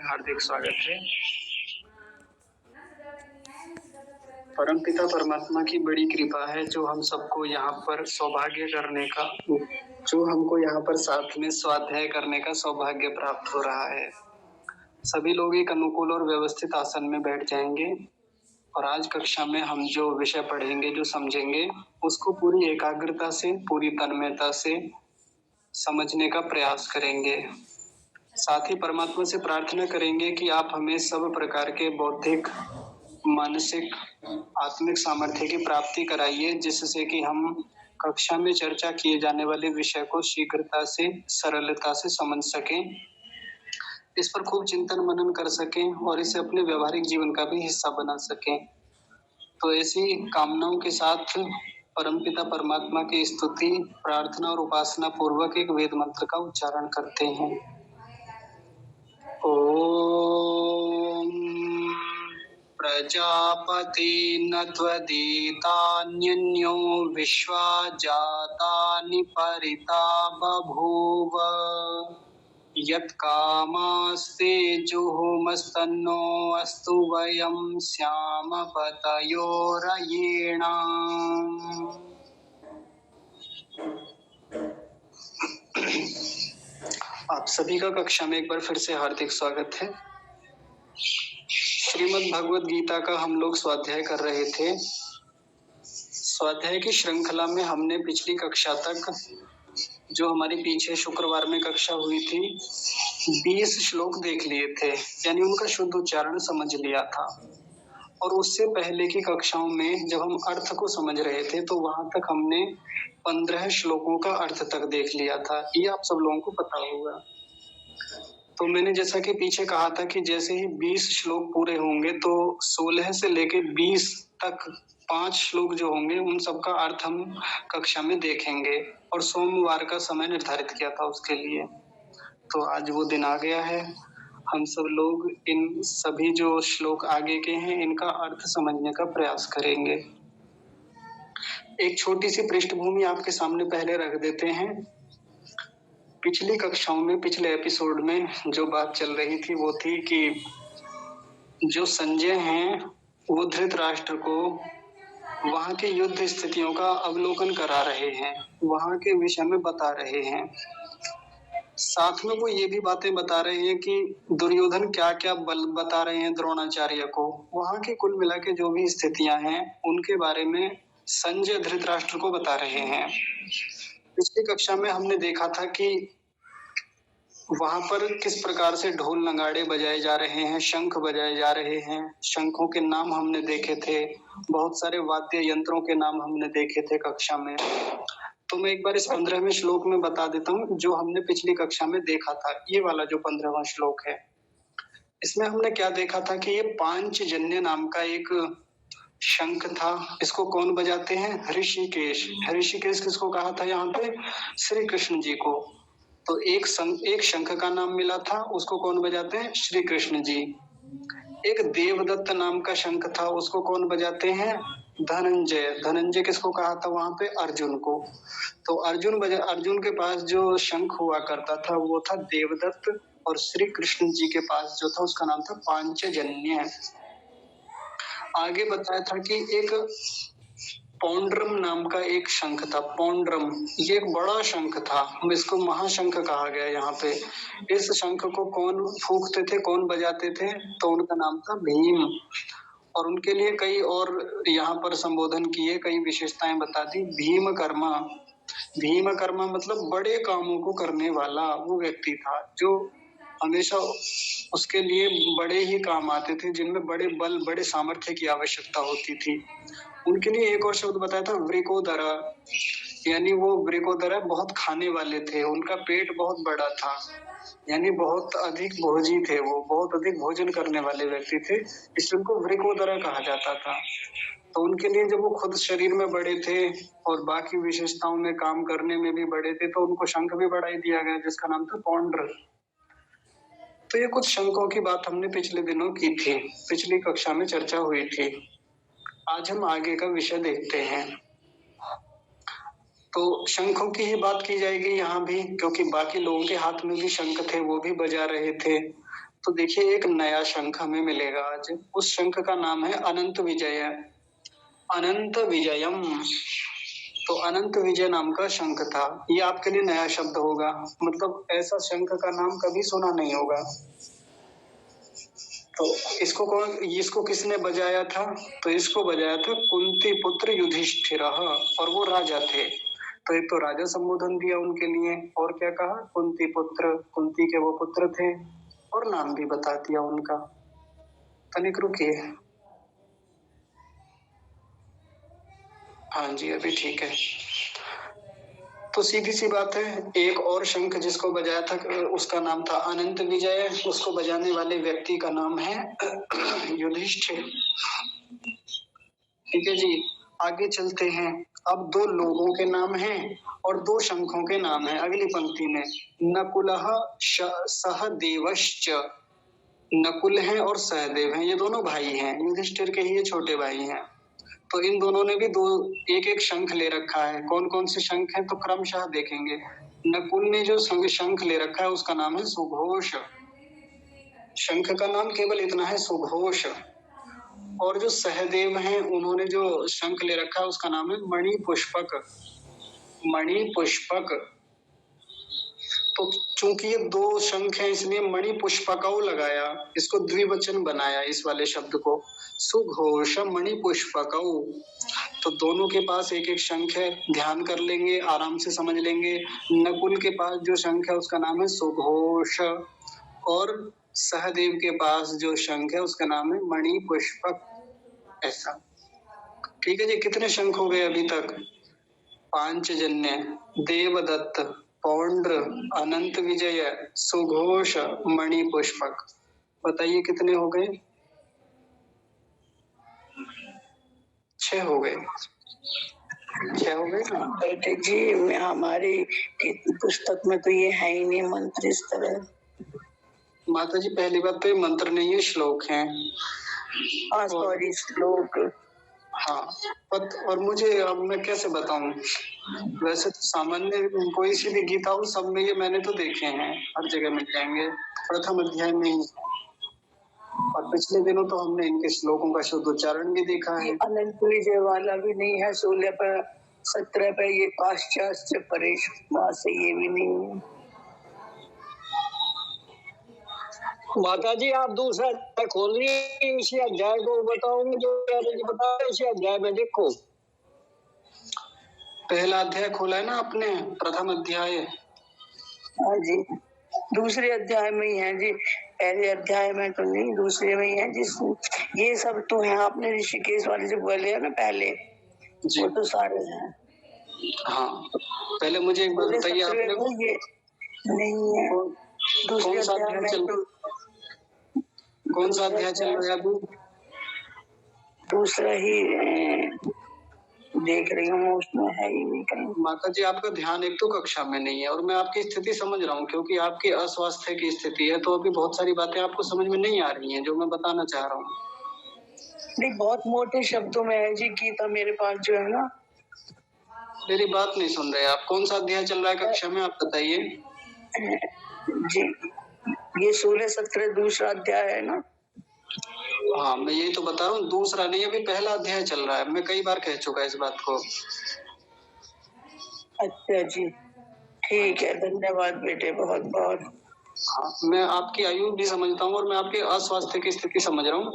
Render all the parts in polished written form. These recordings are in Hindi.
हार्दिक स्वागत है। परमपिता परमात्मा की बड़ी कृपा है जो हम सबको यहाँ पर सौभाग्य करने का, जो हमको यहाँ पर साथ में स्वाध्याय करने का सौभाग्य प्राप्त हो रहा है। सभी लोग एक अनुकूल और व्यवस्थित आसन में बैठ जाएंगे और आज कक्षा में हम जो विषय पढ़ेंगे, जो समझेंगे, उसको पूरी एकाग्रता से, पूरी तन्मयता से समझने का प्रयास करेंगे। साथ ही परमात्मा से प्रार्थना करेंगे कि आप हमें सब प्रकार के बौद्धिक, मानसिक, आत्मिक सामर्थ्य की प्राप्ति कराइए, जिससे कि हम कक्षा में चर्चा किए जाने वाले विषय को शीघ्रता से, सरलता से समझ सकें, इस पर खूब चिंतन मनन कर सकें और इसे अपने व्यवहारिक जीवन का भी हिस्सा बना सकें। तो ऐसी कामनाओं के साथ परमपिता परमात्मा की स्तुति, प्रार्थना और उपासना पूर्वक एक वेद मंत्र का उच्चारण करते हैं। ओम प्रजापति न त्वदीतान्यन्यो विश्वा जातानि परिता बभूव यत्कामास्ते जुहुमस्तन्नो अस्तु वयं स्याम पतयोरयेणाम्। आप सभी का कक्षा में एक बार फिर से हार्दिक स्वागत है। श्रीमद् भगवद गीता का हम लोग स्वाध्याय कर रहे थे। स्वाध्याय की श्रृंखला में हमने पिछली कक्षा तक, जो हमारी पीछे शुक्रवार में कक्षा हुई थी, 20 श्लोक देख लिए थे, यानी उनका शुद्ध उच्चारण समझ लिया था। और उससे पहले की कक्षाओं में जब हम अर्थ को समझ रहे थे तो वहां तक हमने 15 श्लोकों का अर्थ तक देख लिया था। ये आप सब लोगों को पता होगा। तो मैंने जैसा कि पीछे कहा था कि जैसे ही 20 श्लोक पूरे होंगे तो 16 से लेके 20 तक 5 श्लोक जो होंगे उन सबका अर्थ हम कक्षा में देखेंगे और सोमवार का समय निर्धारित किया था उसके लिए। तो आज वो दिन आ गया है। हम सब लोग इन सभी जो श्लोक आगे के हैं इनका अर्थ समझने का प्रयास करेंगे। एक छोटी सी पृष्ठभूमि आपके सामने पहले रख देते हैं। पिछली कक्षाओं में, पिछले एपिसोड में जो बात चल रही थी वो थी कि जो संजय हैं वो धृतराष्ट्र को वहां के युद्ध स्थितियों का अवलोकन करा रहे हैं, वहां के विषय में बता रहे हैं। साथ में वो ये भी बातें बता रहे हैं कि दुर्योधन क्या क्या बल बता रहे हैं द्रोणाचार्य को। वहां की कुल मिला के जो भी स्थितियां हैं उनके बारे में संजय धृतराष्ट्र को बता रहे हैं। पिछली कक्षा में हमने देखा था कि वहां पर किस प्रकार से ढोल नगाड़े बजाए जा रहे हैं, शंख बजाए जा रहे हैं। शंखों के नाम हमने देखे थे, बहुत सारे वाद्य यंत्रों के नाम हमने देखे थे कक्षा में। तो मैं एक बार इस 15वें श्लोक में बता देता हूँ जो हमने पिछली कक्षा में देखा था। ये वाला जो 15वां श्लोक है, इसमें हमने क्या देखा था कि ये पांचजन्य नाम का एक शंख था। इसको कौन बजाते हैं? ऋषिकेश। ऋषिकेश किसको कहा था यहाँ पे? श्री कृष्ण जी को। तो एक शंख का नाम मिला था, उसको कौन बजाते हैं? श्री कृष्ण जी। एक देवदत्त नाम का शंख था, उसको कौन बजाते हैं? धनंजय। धनंजय किसको कहा था वहां पे? अर्जुन को। तो अर्जुन के पास जो शंख हुआ करता था वो था देवदत्त, और श्री कृष्ण जी के पास जो था उसका नाम था पांचजन्य। आगे बताया था कि एक पौंड्रम नाम का एक शंख था। पौंड्रम ये एक बड़ा शंख था, इसको महाशंख कहा गया यहाँ पे। इस शंख को कौन फूंकते थे, कौन बजाते थे? तो उनका नाम था भीम। और उनके लिए कई और यहाँ पर संबोधन किए, कई विशेषताएं बता दी। भीमकर्मा। भीमकर्मा मतलब बड़े कामों को करने वाला वो व्यक्ति था जो हमेशा उसके लिए बड़े ही काम आते थे, जिनमें बड़े बल, बड़े सामर्थ्य की आवश्यकता होती थी। उनके लिए एक और शब्द बताया था, वृकोदरा। यानी वो वृकोदरा बहुत खाने वाले थे, उनका पेट बहुत बड़ा था, यानी बहुत अधिक भोजी थे, वो बहुत अधिक भोजन करने वाले व्यक्ति थे, इसलिए उनको वृकोदरा कहा जाता था। तो उनके लिए जब वो खुद शरीर में बड़े थे और बाकी विशेषताओं में, काम करने में भी बड़े थे, तो उनको शंख भी बढ़ा ही दिया गया जिसका नाम था पौंड्र। तो ये कुछ शंखों की बात हमने पिछले दिनों की थी, पिछली कक्षा में चर्चा हुई थी। आज हम आगे का विषय देखते हैं। तो शंखों की ही बात की जाएगी यहाँ भी, क्योंकि बाकी लोगों के हाथ में भी शंख थे, वो भी बजा रहे थे। तो देखिए एक नया शंख हमें मिलेगा आज। उस शंख का नाम है अनंत विजय, अनंत विजयम। तो अनंत विजय नाम का शंख था। ये आपके लिए नया शब्द होगा, मतलब ऐसा शंख का नाम कभी सुना नहीं होगा। तो इसको किसने बजाया था? तो इसको बजाया था कुंती पुत्र युधिष्ठिर, और वो राजा थे। तो एक तो राजा संबोधन दिया उनके लिए, और क्या कहा? कुंती पुत्र, कुंती के वो पुत्र थे, और नाम भी बता दिया उनका। तनिक रुकिए। हाँ जी, अभी ठीक है। तो सीधी सी बात है, एक और शंख जिसको बजाया था उसका नाम था अनंत विजय। उसको बजाने वाले व्यक्ति का नाम है युधिष्ठिर। ठीक है जी, आगे चलते हैं। अब दो लोगों के नाम हैं और दो शंखों के नाम हैं अगली पंक्ति में। नकुलः सहदेवश्च, नकुल हैं और सहदेव हैं, ये दोनों भाई हैं, युधिष्ठिर के ही ये छोटे भाई हैं। तो इन दोनों ने भी एक एक शंख ले रखा है। कौन कौन से शंख हैं? तो क्रमशः देखेंगे। नकुल ने जो शंख ले रखा है उसका नाम है सुघोष। शंख का नाम केवल इतना है, सुघोष। और जो सहदेव हैं उन्होंने जो शंख ले रखा है उसका नाम है मणि पुष्पक, मणि पुष्पक। तो चूंकि ये दो शंख हैं इसलिए मणि पुष्पकौ लगाया, इसको द्विवचन बनाया इस वाले शब्द को, सुघोष मणि पुष्पकौ। तो दोनों के पास एक एक शंख है, ध्यान कर लेंगे, आराम से समझ लेंगे। नकुल के पास जो शंख है उसका नाम है सुघोष, और सहदेव के पास जो शंख है उसका नाम है मणि पुष्पक। ऐसा ठीक है जी। कितने शंख हो गए अभी तक? पांचजन्य, देवदत्त, पौंड्र, अनंत विजय, सुघोष, मणि पुष्पक। बताइए कितने हो गए? 6 हो गए। 6 हो गए ना बेटे जी? हमारी पुस्तक में तो ये है ही नहीं मंत्र इस तरह। माता जी पहली बात तो ये मंत्र नहीं है, श्लोक है। सॉरी, श्लोक। हाँ, और मुझे अब मैं कैसे बताऊं? वैसे तो सामान्य कोई सी भी गीता हो सब में ये मैंने तो देखे हैं, हर जगह मिल जाएंगे, प्रथम अध्याय में ही। और पिछले दिनों तो हमने इनके श्लोकों का शुद्ध उच्चारण भी देखा है। अनंत विजय वाला भी नहीं है, 16 पर 17 पे ये पाश्चात्य परेश से ये भी नहीं है। माता जी आप दूसरा अध्याय खोल रही है, इसी अध्याय को बताऊंगी जो बता रहे इसी अध्याय में देखो। पहला अध्याय खोला है ना आपने, प्रथम अध्याय। हाँ जी, दूसरे अध्याय में ही है जी, पहले अध्याय में तो नहीं, दूसरे में ही है जिस ये सब तो है। आपने ऋषिकेश वाले जो बोले है ना पहले जी, वो तो सारे हैं। हाँ, पहले मुझे एक बात बताइए, आपने ये नहीं है दूसरे अध्याय में तो कौन सा अध्याय चल रहा है अभी? दूसरा ही देख रही हूँ, उसमें है ही नहीं कहीं। माता जी आपका ध्यान एक तो कक्षा में नहीं है, और मैं आपकी स्थिति समझ रहा हूँ क्योंकि आपकी अस्वास्थ्य की स्थिति है, तो अभी बहुत सारी बातें आपको समझ में नहीं आ रही हैं जो मैं बताना चाह रहा हूँ। नहीं, बहुत मोटे शब्दों में है जी गीता मेरे पास जो है ना। मेरी बात नहीं सुन रहे आप। कौन सा अध्याय चल रहा है कक्षा में, आप बताइए जी। ये 16-17 दूसरा अध्याय है ना। हाँ, मैं यही तो बता रहा हूँ, दूसरा नहीं, अभी पहला अध्याय चल रहा है। मैं कई बार कह चुका इस बात को। अच्छा जी, ठीक है, धन्यवाद बेटे, बहुत बहुत। हाँ, मैं आपकी आयु भी समझता हूँ और मैं आपके अस्वास्थ्य की स्थिति समझ रहा हूँ।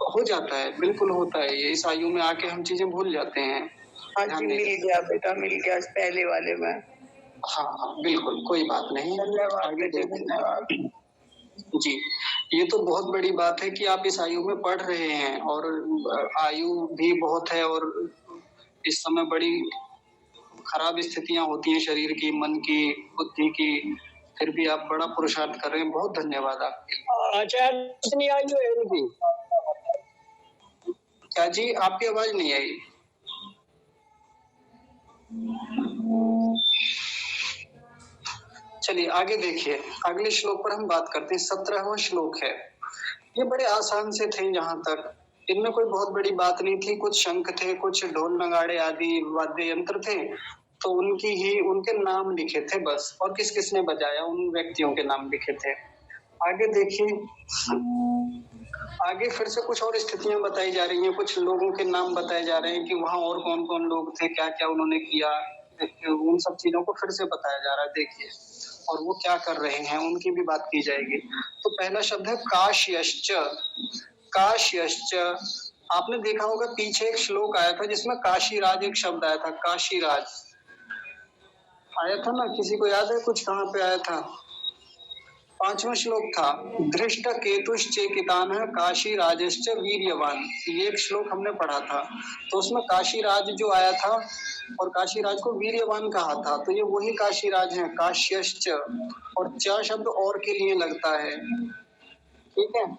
हो जाता है, बिल्कुल होता है ये, इस आयु में आके हम चीजें भूल जाते हैं। हाँ जी, मिल गया बेटा, मिल गया पहले वाले में। हाँ हाँ बिल्कुल, कोई बात नहीं। धन्यवाद बेटे, धन्यवाद जी। ये तो बहुत बड़ी बात है कि आप इस आयु में पढ़ रहे हैं, और आयु भी बहुत है, और इस समय बड़ी खराब स्थितियां होती हैं शरीर की, मन की, बुद्धि की, फिर भी आप बड़ा पुरुषार्थ कर रहे हैं। बहुत धन्यवाद आपके। आचार्य कितनी आयु है इनकी? क्या जी? आपकी आवाज नहीं आई। चलिए आगे देखिए, अगले श्लोक पर हम बात करते हैं। 17वां श्लोक है। ये बड़े आसान से थे यहाँ तक, इनमें कोई बहुत बड़ी बात नहीं थी। कुछ शंख थे, कुछ ढोल नगाड़े आदि वाद्य यंत्र थे, तो उनके नाम लिखे थे बस, और किस किसने बजाया उन व्यक्तियों के नाम लिखे थे। आगे देखिए, आगे फिर से कुछ और स्थितियां बताई जा रही हैं, कुछ लोगों के नाम बताए जा रहे हैं कि वहां और कौन कौन लोग थे, क्या क्या उन्होंने किया, उन सब चीजों को फिर से बताया जा रहा है। देखिए, और वो क्या कर रहे हैं उनकी भी बात की जाएगी। तो पहला शब्द है काश्यश्च। काश्यश्च, आपने देखा होगा पीछे एक श्लोक आया था जिसमें काशीराज एक शब्द आया था। काशीराज आया था ना, किसी को याद है कुछ कहाँ पे आया था? 5वां श्लोक था, धृष्ट केतुश्चेकितान काशी राजश्च वीर्यवान। ये एक श्लोक हमने पढ़ा था। तो उसमें काशीराज जो आया था और काशीराज को वीर्यवान कहा था, तो ये वही काशीराज है, काश्यश्च। और च शब्द और के लिए लगता है, ठीक है।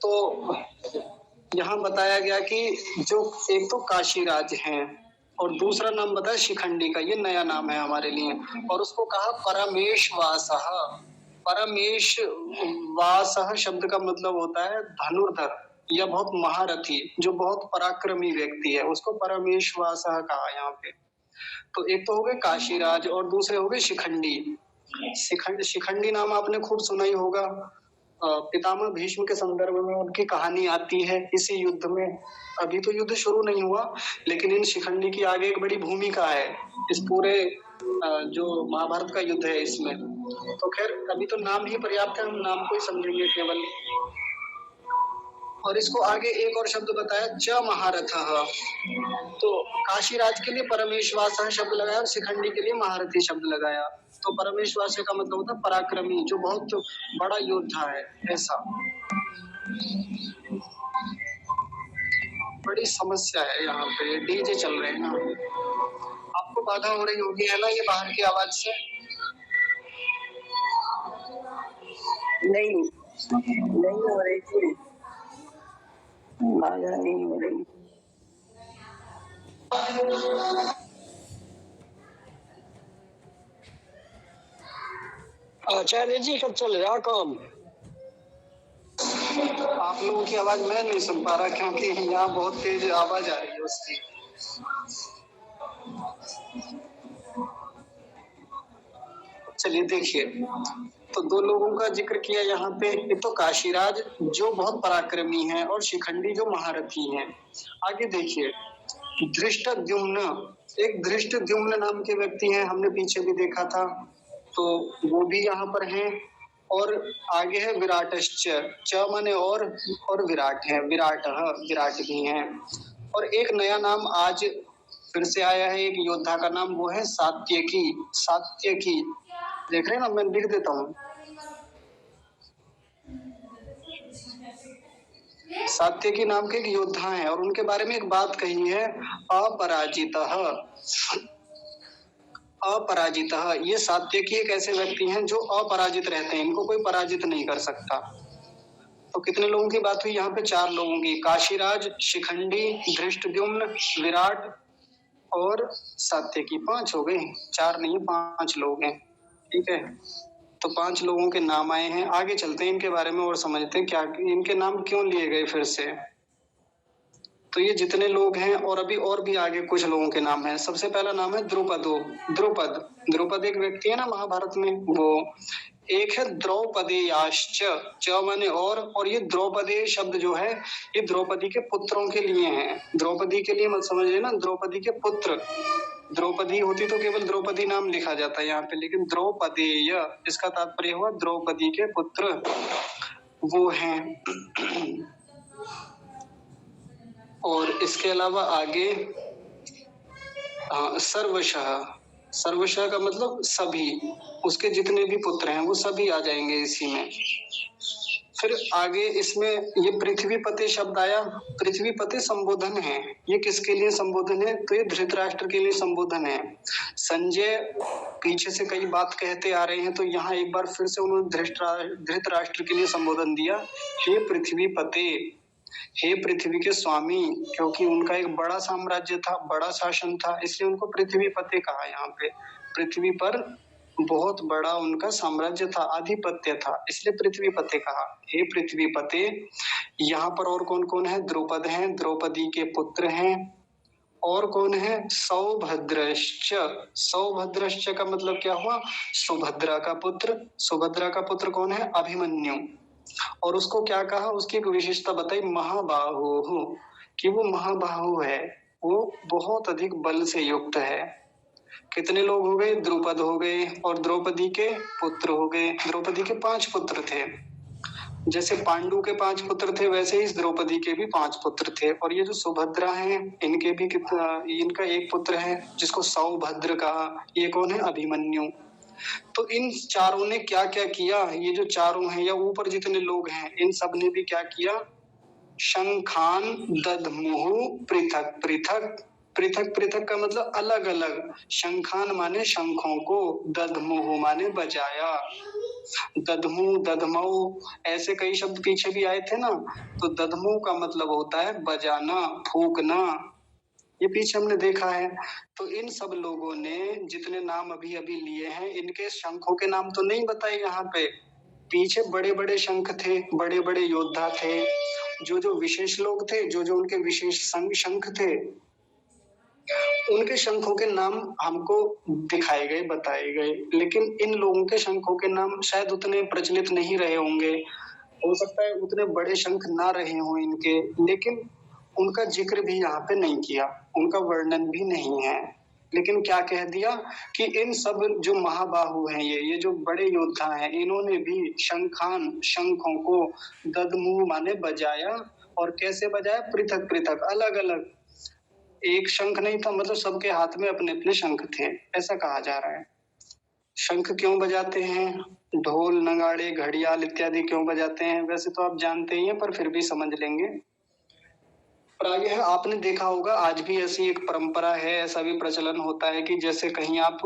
तो यहाँ बताया गया कि जो एक तो काशीराज हैं और दूसरा नाम बताया शिखंडी का, ये नया नाम है हमारे लिए। और उसको कहा परमेशवासः। परमेशवासः शब्द का मतलब होता है धनुर्धर या बहुत महारथी, जो बहुत पराक्रमी व्यक्ति है, उसको परमेशवासः कहा यहाँ पे। तो एक तो हो गए काशीराज और दूसरे हो गए शिखंडी। शिखंडी नाम आपने खूब सुना ही होगा। पितामह भीष्म के संदर्भ में उनकी कहानी आती है इसी युद्ध में। अभी तो युद्ध शुरू नहीं हुआ, लेकिन इन शिखंडी की आगे एक बड़ी भूमिका है इस पूरे जो महाभारत का युद्ध है इसमें। तो खैर अभी तो नाम ही पर्याप्त है, हम नाम को ही समझेंगे केवल। और इसको आगे एक और शब्द बताया, च महारथः। तो काशीराज के लिए परमेशवासः शब्द लगाया और शिखंडी के लिए महारथी शब्द लगाया। तो परमेशवासः का मतलब होता है पराक्रमी, जो बहुत बड़ा योद्धा है, ऐसा। बड़ी समस्या है यहाँ पे, डीजे चल रहे हैं ना, आपको बाधा हो रही होगी है ना ये बाहर की आवाज से? नहीं नहीं हो रही थी, बाधा नहीं हो रही। आचार्य जी कब चल रहा काम? आप लोगों की आवाज मैं नहीं सुन पा रहा क्योंकि यहाँ बहुत तेज आवाज आ रही है उसकी। चलिए देखिए, तो दो लोगों का जिक्र किया यहाँ पे, एक तो काशीराज जो बहुत पराक्रमी हैं और शिखंडी जो महारथी हैं। आगे देखिए, धृष्टद्युम्न, एक धृष्टद्युम्न नाम के व्यक्ति हैं, हमने पीछे भी देखा था, तो वो भी यहाँ पर हैं। और आगे है विराटश्च, च माने और विराट है, विराट भी हैं। और एक नया नाम आज फिर से आया है एक योद्धा का नाम, वो है सात्यकी। सात्यकी देख रहे हैं ना, मैं लिख देता हूँ। सात्यकी नाम के एक योद्धा हैं और उनके बारे में एक बात कही है, अपराजितः। अपराजितः, ये सात्यकी एक ऐसे व्यक्ति हैं जो अपराजित रहते हैं, इनको कोई पराजित नहीं कर सकता। तो कितने लोगों की बात हुई यहाँ पे? 4 लोगों की, काशीराज, शिखंडी, धृष्टद्युम्न, विराट और सात्यकी। 5 हो गए, 4 नहीं 5 लोग हैं, ठीक है। तो 5 लोगों के नाम आए हैं। आगे चलते हैं इनके बारे में और समझते हैं क्या इनके नाम क्यों लिए गए फिर से। तो ये जितने लोग हैं और अभी और भी आगे कुछ लोगों के नाम हैं। सबसे पहला नाम है द्रुपदो। द्रुपद, द्रुपद एक व्यक्ति है ना महाभारत में, वो। एक है द्रौपदेयाश्च, च माने और ये द्रौपदी शब्द जो है ये द्रौपदी के पुत्रों के लिए है। द्रौपदी के लिए मत समझ लेना, द्रौपदी के पुत्र। द्रौपदी होती तो केवल द्रौपदी नाम लिखा जाता है यहाँ पे, लेकिन द्रौपदेय इसका तात्पर्य हुआ द्रौपदी के पुत्र, वो हैं। और इसके अलावा आगे सर्वशः, सर्वशः का मतलब सभी, उसके जितने भी पुत्र हैं वो सभी आ जाएंगे इसी में। फिर आगे इसमें ये पृथ्वीपति शब्द आया। पृथ्वीपति संबोधन है, ये किसके लिए संबोधन है? तो ये धृतराष्ट्र के लिए संबोधन है। संजय पीछे से कई बात कहते आ रहे हैं, तो यहाँ एक बार फिर से उन्होंने धृतराष्ट्र के लिए संबोधन दिया, हे पृथ्वीपते, हे पृथ्वी के स्वामी, क्योंकि उनका एक बड़ा साम्राज्य था, बड़ा शासन था, इसलिए उनको पृथ्वीपति कहा। यहाँ पे पृथ्वी पर बहुत बड़ा उनका साम्राज्य था, आधिपत्य था, इसलिए पृथ्वीपति कहा। हे पृथ्वीपते। यहाँ पर और कौन कौन है? द्रुपद हैं, द्रौपदी के पुत्र हैं और कौन है? सौभद्रश्च। सौभद्रश्च का मतलब क्या हुआ? सुभद्रा का पुत्र। सुभद्रा का पुत्र कौन है? अभिमन्यु। और उसको क्या कहा? उसकी एक विशेषता बताई, महाबाहु, कि वो महाबाहु है, वो बहुत अधिक बल से युक्त है। कितने लोग हो गए? द्रुपद हो गए, और द्रौपदी के पुत्र हो गए। द्रौपदी के 5 पुत्र थे। जैसे पांडु के 5 पुत्र थे, वैसे ही इस द्रौपदी के भी 5 पुत्र थे। और ये जो सुभद्रा हैं, इनके भी इनका एक पुत्र है जिसको सौभद्र कहा। ये कौन है? अभिमन्यु। तो इन चारों ने क्या क्या किया? ये जो चारों हैं या ऊपर जितने लोग हैं, इन सब ने भी क्या किया? शंखान दधमुहु पृथक पृथक। पृथक पृथक का मतलब अलग अलग। शंखान माने शंखों को, दधमुहु माने बजाया। दधमु, दधमऊ, ऐसे कई शब्द पीछे भी आए थे ना। तो दधमु का मतलब होता है बजाना, फूकना। ये पीछे हमने देखा है। तो इन सब लोगों ने जितने नाम अभी अभी लिए हैं, इनके शंखों के नाम तो नहीं बताए यहाँ पे। पीछे बड़े बड़े शंख थे, बड़े बड़े योद्धा थे, जो जो विशेष लोग थे, जो जो उनके विशेष शंख थे, उनके शंखों के नाम हमको दिखाए गए, बताए गए। लेकिन इन लोगों के शंखों के नाम शायद उतने प्रचलित नहीं रहे होंगे, हो सकता है उतने बड़े शंख ना रहे हों इनके, लेकिन उनका जिक्र भी यहाँ पे नहीं किया, उनका वर्णन भी नहीं है। लेकिन क्या कह दिया कि इन सब जो महाबाहु हैं, ये जो बड़े योद्धा हैं, इन्होंने भी शंखान, शंखों को, दधमु माने बजाया। और कैसे बजाया? पृथक पृथक, अलग अलग। एक शंख नहीं था, मतलब सबके हाथ में अपने अपने शंख थे, ऐसा कहा जा रहा है। शंख क्यों बजाते हैं? ढोल, नगाड़े, घड़ियाल इत्यादि क्यों बजाते हैं? वैसे तो आप जानते ही हैं, पर फिर भी समझ लेंगे। प्रायः आपने देखा होगा, आज भी ऐसी एक परंपरा है, ऐसा भी प्रचलन होता है कि जैसे कहीं आप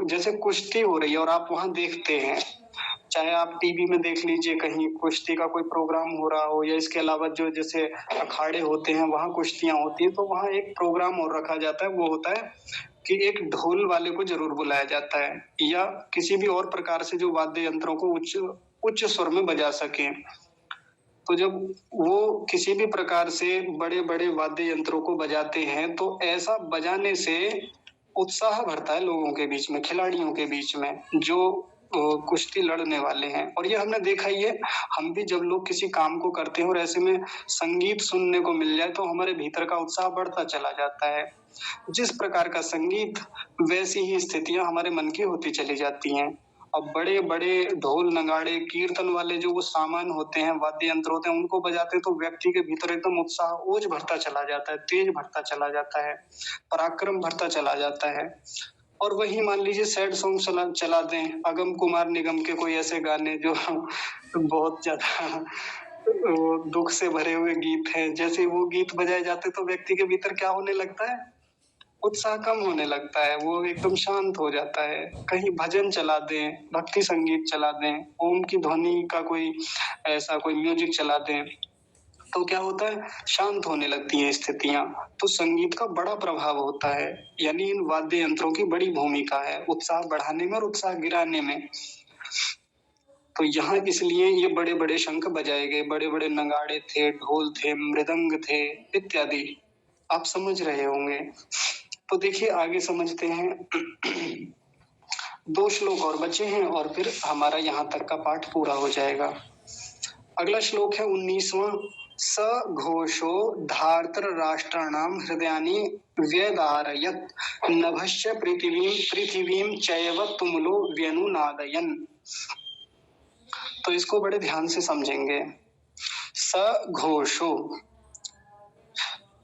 जैसे कुश्ती हो रही है और आप वहां देखते हैं, चाहे आप टीवी में देख लीजिए, कहीं कुश्ती का कोई प्रोग्राम हो रहा हो, या इसके अलावा जो जैसे अखाड़े होते हैं वहां कुश्तियां होती है, तो वहां एक प्रोग्राम और रखा जाता है। वो होता है कि एक ढोल वाले को जरूर बुलाया जाता है, या किसी भी और प्रकार से जो वाद्य यंत्रों को उच्च स्वर में बजा सके। तो जब वो किसी भी प्रकार से बड़े बड़े वाद्य यंत्रों को बजाते हैं, तो ऐसा बजाने से उत्साह बढ़ता है लोगों के बीच में, खिलाड़ियों के बीच में, जो कुश्ती लड़ने वाले हैं। और ये हमने देखा ही है, हम भी जब लोग किसी काम को करते हैं और ऐसे में संगीत सुनने को मिल जाए, तो हमारे भीतर का उत्साह बढ़ता चला जाता है। जिस प्रकार का संगीत, वैसी ही स्थितियां हमारे मन की होती चली जाती हैं। अब बड़े बड़े ढोल, नगाड़े, कीर्तन वाले जो वो सामान होते हैं, वाद्य यंत्र होते हैं, उनको बजाते हैं, तो व्यक्ति के भीतर एकदम उत्साह, ओज भरता चला जाता है, तेज भरता चला जाता है, पराक्रम भरता चला जाता है। और वही मान लीजिए सैड सॉन्ग चला दें, अगम कुमार निगम के कोई ऐसे गाने जो बहुत ज्यादा दुख से भरे हुए गीत हैं, जैसे वो गीत बजाए जाते तो व्यक्ति के भीतर क्या होने लगता है? उत्साह कम होने लगता है, वो एकदम शांत हो जाता है। कहीं भजन चला दें, भक्ति संगीत चला दें, ओम की ध्वनि का कोई ऐसा कोई म्यूजिक चला दें, तो क्या होता है? शांत होने लगती हैं स्थितियां। तो संगीत का बड़ा प्रभाव होता है, यानी इन वाद्य यंत्रों की बड़ी भूमिका है उत्साह बढ़ाने में और उत्साह गिराने में। तो यहाँ इसलिए ये बड़े बड़े शंख बजाए गए, बड़े बड़े नगाड़े थे, ढोल थे, मृदंग थे इत्यादि। आप समझ रहे होंगे। तो देखिए आगे समझते हैं। 2 श्लोक और बचे हैं और फिर हमारा यहाँ तक का पाठ पूरा हो जाएगा। अगला श्लोक है 19वां। स घोषो धार्तर राष्ट्राणाम हृदयानि व्यदारयत नभश्च पृथिवीं चैव तुमुलो व्यनुनादयन्। तो इसको बड़े ध्यान से समझेंगे। स घोषो,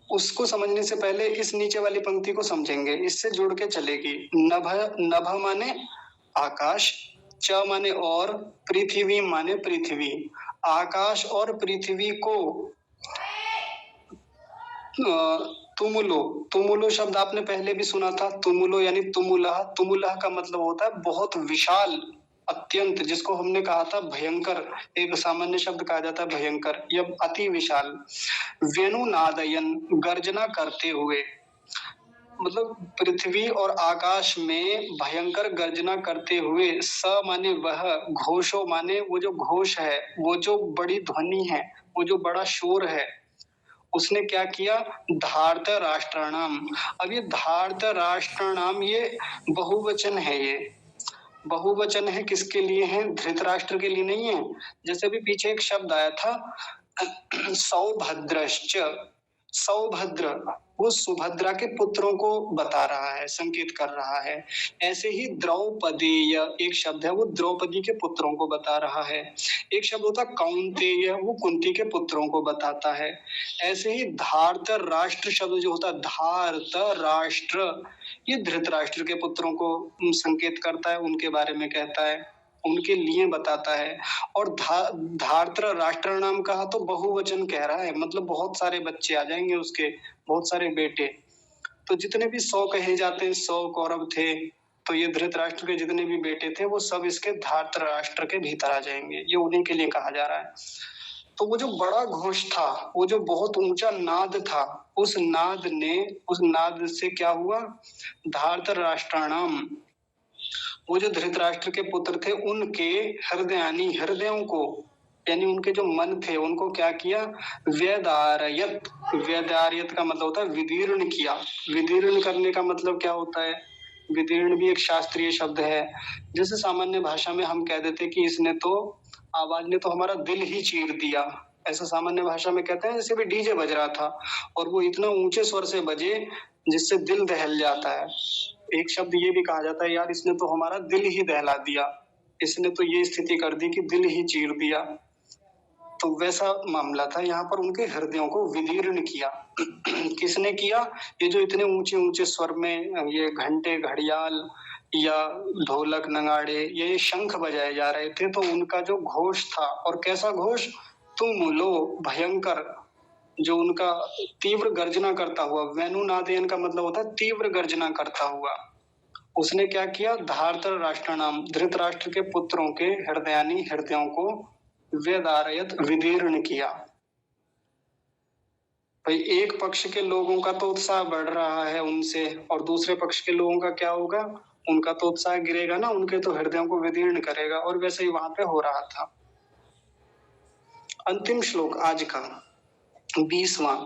उसको समझने से पहले इस नीचे वाली पंक्ति को समझेंगे, इससे जुड़ के चलेगी। नभ, नभ माने आकाश, च माने और, पृथ्वी माने पृथ्वी। आकाश और पृथ्वी को तुमुलो, तुमुलो शब्द आपने पहले भी सुना था। तुमुलो यानी तुमुलह, तुमुलह का मतलब होता है बहुत विशाल, अत्यंत, जिसको हमने कहा था भयंकर, एक सामान्य शब्द कहा जाता है भयंकर, यह अति विशाल। वेणुनादयन, गर्जना करते हुए, मतलब पृथ्वी और आकाश में भयंकर गर्जना करते हुए। स माने वह, घोषो माने वो जो घोष है, वो जो बड़ी ध्वनि है, वो जो बड़ा शोर है, उसने क्या किया, धार्त राष्ट्राणाम। अब ये धार्त राष्ट्राणाम ये बहुवचन है, ये बहुवचन है, किसके लिए है, धृतराष्ट्र के लिए नहीं है। जैसे अभी पीछे एक शब्द आया था सौभद्रश्च, सौभद्र वो सुभद्रा के पुत्रों को बता रहा है, संकेत कर रहा है। ऐसे ही द्रौपदेय एक शब्द है, वो द्रौपदी के पुत्रों को बता रहा है। एक शब्द होता कौन्तेय, वो कुंती के पुत्रों को बताता है। ऐसे ही धार्त राष्ट्र शब्द जो होता है, धार्त राष्ट्र, ये धृतराष्ट्र के पुत्रों को संकेत करता है, उनके बारे में कहता है, उनके लिए बताता है। और धार्त्र राष्ट्र नाम कहा तो बहुवचन कह रहा है, मतलब बहुत सारे बच्चे आ जाएंगे उसके, बहुत सारे बेटे। तो जितने भी 100 कहे जाते हैं, 100 कौरव थे, तो ये धृतराष्ट्र के जितने भी बेटे थे वो सब इसके धार्त्र राष्ट्र के भीतर आ जाएंगे, ये उन्हीं के लिए कहा जा रहा है। तो वो जो बड़ा घोष था, वो जो बहुत ऊंचा नाद था, उस नाद से क्या हुआ, धार्त्र राष्ट्राणाम, वो जो धृतराष्ट्र के पुत्र थे उनके हृदयानी, हृदयों को, यानी उनके जो मन थे उनको क्या किया, व्यदारयत, व्यदारयत का मतलब होता है विदीर्ण किया। विदीर्ण करने का मतलब क्या होता है, विदीर्ण भी एक शास्त्रीय शब्द है। जैसे सामान्य भाषा में हम कह देते कि इसने तो, आवाज ने तो हमारा दिल ही चीर दिया, ऐसा सामान्य भाषा में कहते हैं। जैसे भी डीजे बज रहा था और वो इतना ऊंचे स्वर से बजे जिससे दिल दहल जाता है। एक शब्द ये भी कहा जाता है, यार इसने तो हमारा दिल ही दहला दिया, इसने तो ये स्थिति कर दी कि दिल ही चीर दिया। तो वैसा मामला था, यहाँ पर उनके हृदयों को विदीर्ण किया। किसने किया, ये जो इतने ऊंचे ऊंचे स्वर में ये घंटे घड़ियाल या ढोलक नगाड़े, ये शंख बजाए जा रहे थे, तो उनका जो घोष था, और कैसा घोष, तुम लो, भयंकर, जो उनका तीव्र गर्जना करता हुआ, वेणुनादेन का मतलब होता है तीव्र गर्जना करता हुआ, उसने क्या किया, धार्तर राष्ट्र नाम, धृतराष्ट्र के पुत्रों के हृदयानी, हृदयों को वेदारयत, विदीर्ण किया। भाई एक पक्ष के लोगों का तो उत्साह बढ़ रहा है उनसे, और दूसरे पक्ष के लोगों का क्या होगा, उनका तो उत्साह गिरेगा ना, उनके तो हृदयों को विदीर्ण करेगा। और वैसे ही वहां पे हो रहा था। अंतिम श्लोक आज का 20वां,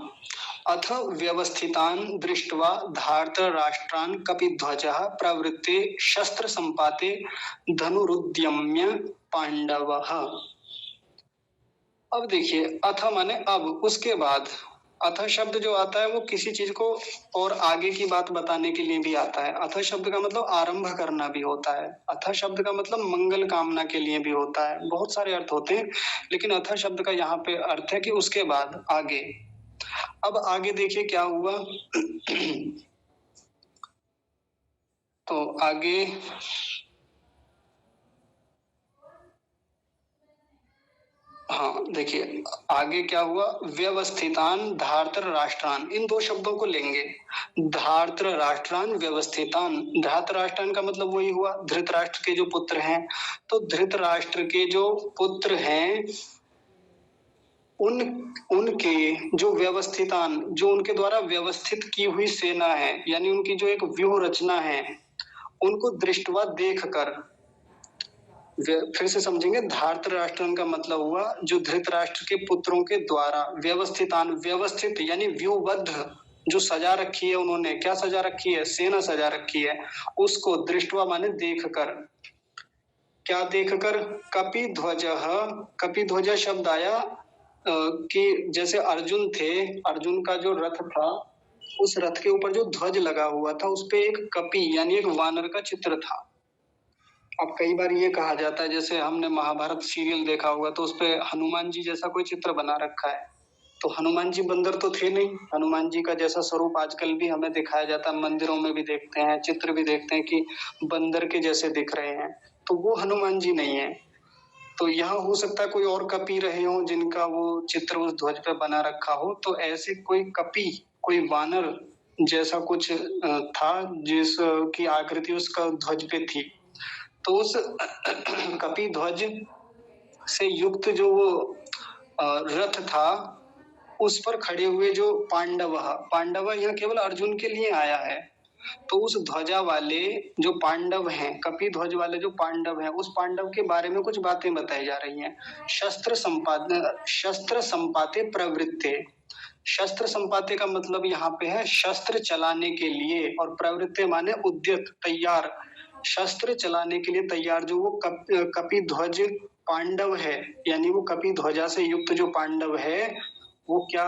अथ व्यवस्थितान दृष्ट्वा धार्तराष्ट्रान् कपिध्वजः प्रवृत्ते शस्त्र संपाते धनुरुद्यम्य पांडवः। अब देखिए, अथ माने अब, उसके बाद। अथ शब्द जो आता है वो किसी चीज को और आगे की बात बताने के लिए भी आता है। अथ शब्द का मतलब आरंभ करना भी होता है। अथ शब्द का मतलब मंगल कामना के लिए भी होता है। बहुत सारे अर्थ होते हैं, लेकिन अथ शब्द का यहाँ पे अर्थ है कि उसके बाद, आगे। अब आगे देखिए क्या हुआ। तो आगे हाँ देखिए आगे क्या हुआ, व्यवस्थितान धार्तर राष्ट्रान, इन दो शब्दों को लेंगे। धार्तर राष्ट्रान व्यवस्थितान, धार्तर राष्ट्रान का मतलब वही हुआ धृतराष्ट्र के जो पुत्र हैं। तो धृतराष्ट्र के जो पुत्र हैं उनके जो व्यवस्थितान, जो उनके द्वारा व्यवस्थित की हुई सेना है, यानी उनकी जो एक व्यूह रचना है, उनको दृष्टवा देख कर, फिर से समझेंगे, धार्तर राष्ट्रन का मतलब हुआ जो धृतराष्ट्र के पुत्रों के द्वारा व्यवस्थितान, व्यवस्थित यानी व्यूहबद्ध, जो सजा रखी है उन्होंने, क्या सजा रखी है, सेना सजा रखी है, उसको दृष्टवा माने देखकर। क्या देखकर, कपिध्वज, कपिध्वज शब्द आया कि जैसे अर्जुन थे, अर्जुन का जो रथ था, उस रथ के ऊपर जो ध्वज लगा हुआ था उस पे एक कपि यानी एक वानर का चित्र था। अब कई बार ये कहा जाता है, जैसे हमने महाभारत सीरियल देखा होगा तो उसपे हनुमान जी जैसा कोई चित्र बना रखा है। तो हनुमान जी बंदर तो थे नहीं, हनुमान जी का जैसा स्वरूप आजकल भी हमें दिखाया जाता है, मंदिरों में भी देखते हैं, चित्र भी देखते हैं कि बंदर के जैसे दिख रहे हैं, तो वो हनुमान जी नहीं है। तो यहाँ हो सकता है कोई और कपि रहे हो जिनका वो चित्र उस ध्वज पे बना रखा हो। तो ऐसे कोई कपि, कोई वानर जैसा कुछ था जिसकी आकृति उसका ध्वज पे थी। तो उस कपि ध्वज से युक्त जो वो रथ था, उस पर खड़े हुए जो पांडव, पांडव यहाँ केवल अर्जुन के लिए आया है। तो उस ध्वजा वाले जो पांडव हैं, कपि ध्वज वाले जो पांडव हैं, उस पांडव के बारे में कुछ बातें बताई जा रही हैं। शस्त्र संपाते प्रवृत्ते, शस्त्र संपाते का मतलब यहाँ पे है शस्त्र चलाने के लिए, और प्रवृत्ति माने उद्यत, तैयार, शस्त्र चलाने के लिए तैयार। जो वो कपिध्वज पांडव है, यानी वो कपिध्वजा से युक्त जो पांडव है, वो क्या,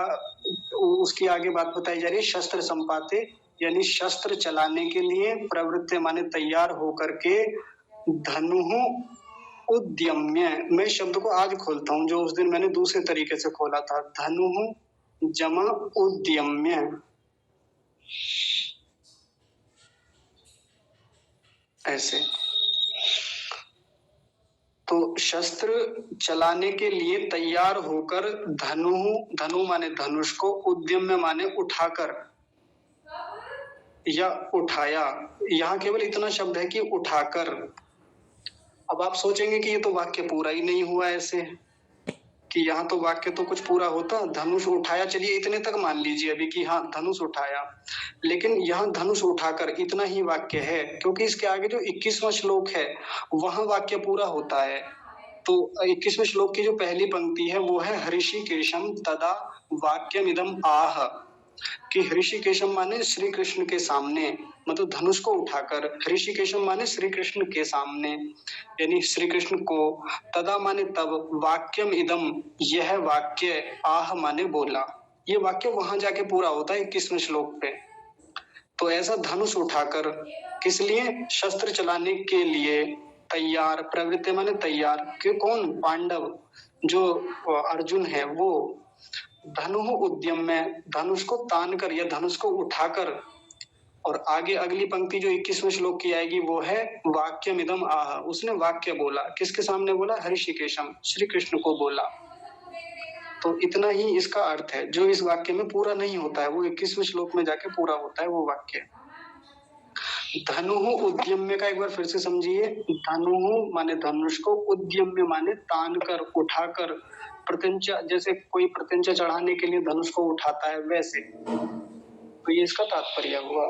उसकी आगे बात बताई जा रही है शस्त्र संपाते, यानी शस्त्र चलाने के लिए, प्रवृत्ति माने तैयार होकर के, धनु उद्यम्य। मैं शब्द को आज खोलता हूँ, जो उस दिन मैंने दूसरे तरीके से खोला था। धनु जमा उद्यम्य, ऐसे। तो शस्त्र चलाने के लिए तैयार होकर, धनु, धनु माने धनुष को, उद्यम्य माने उठाकर या उठाया। यहाँ केवल इतना शब्द है कि उठाकर। अब आप सोचेंगे कि ये तो वाक्य पूरा ही नहीं हुआ, ऐसे कि यहाँ तो वाक्य तो कुछ पूरा होता, धनुष उठाया, चलिए इतने तक मान लीजिए अभी कि हाँ धनुष उठाया, लेकिन यहाँ धनुष उठाकर इतना ही वाक्य है, क्योंकि इसके आगे जो 21वां श्लोक है वहां वाक्य पूरा होता है। तो 21वें श्लोक की जो पहली पंक्ति है वो है हृषिकेशम तदा वाक्यमिदम आह, कि हृषिकेशम माने श्री कृष्ण के सामने, मतलब धनुष को उठाकर, हृषिकेशम माने श्री कृष्ण के सामने, यानी श्री कृष्ण को, तदा माने तब, वाक्यम इदम, यह वाक्य, आह माने बोला, ये वाक्य वहां जाके पूरा होता है 21वें श्लोक पे। तो ऐसा धनुष उठाकर, किस लिए, शस्त्र चलाने के लिए तैयार, प्रवृत्ति माने तैयार, कि कौन, पांडव, जो अर्जुन है वो, धनु उद्यम में, धनुष को तान कर या धनुष को उठाकर। और आगे अगली पंक्ति जो 21वें श्लोक की आएगी वो है वाक्यमिदम आह, उसने वाक्य बोला, किसके सामने बोला, हृषिकेशम, श्री कृष्ण को बोला। तो इतना ही इसका अर्थ है, जो इस वाक्य में पूरा नहीं होता है वो 21वें श्लोक में जाके पूरा होता है वो वाक्य। धनु उद्यम्य का एक बार फिर से समझिए। धनु माने धनुष को, उद्यम्य माने तान कर, उठाकर, प्रत्यंचा, जैसे कोई प्रत्यंचा चढ़ाने के लिए धनुष को उठाता है वैसे। तो ये इसका तात्पर्य हुआ।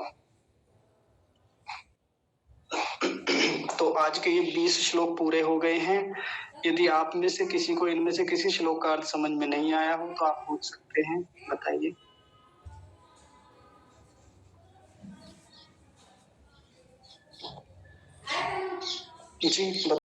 तो आज के ये 20 श्लोक पूरे हो गए हैं। यदि आप में से किसी को इनमें से किसी श्लोक का अर्थ समझ में नहीं आया हो तो आप पूछ सकते हैं, बताइए। जी।